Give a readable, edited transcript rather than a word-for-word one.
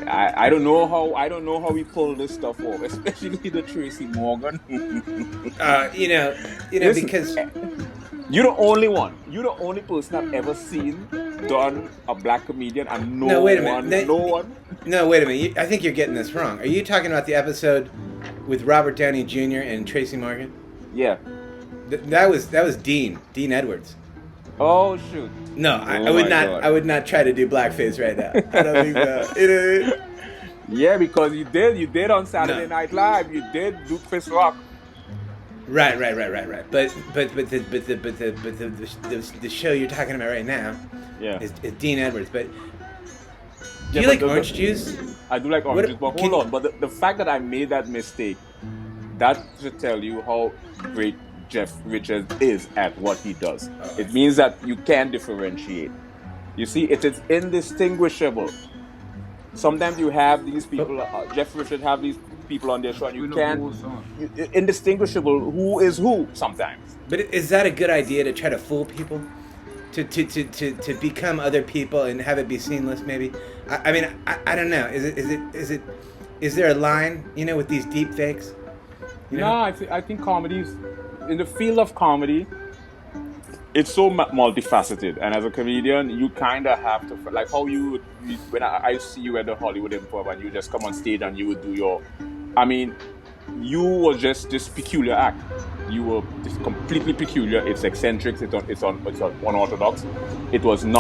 I don't know how we pull this stuff off, especially the Tracy Morgan. Listen, because you're the only one. You're the only person I've ever seen done a black comedian, and no wait a one. No, wait a minute. I think you're getting this wrong. Are you talking about the episode with Robert Downey Jr. and Tracy Morgan? Yeah. That was Dean Edwards. Oh shoot. No, I would not. God. I would not try to do blackface right now. I don't think so. Yeah, because you did on Saturday Night Live. You did do Chris Rock. Right. But the show you're talking about right now, is Dean Edwards. But do you like orange juice? I do like orange juice, but hold on. But the fact that I made that mistake, that should tell you how great Jeff Richards is at what he does. It means that you can differentiate. You see, it is indistinguishable. Sometimes you have these people, Jeff Richards have these people on their show, and you can't, indistinguishable who is who sometimes. But is that a good idea to try to fool people? To become other people and have it be seamless, maybe? I mean, I don't know. Is there a line, with these deep fakes? No, I think comedies, in the field of comedy, it's so multifaceted, and as a comedian, you kind of have to, like how when I see you at the Hollywood Improv and you just come on stage and you would do you were just this peculiar act. You were just completely peculiar. It's eccentric. It's unorthodox. It was not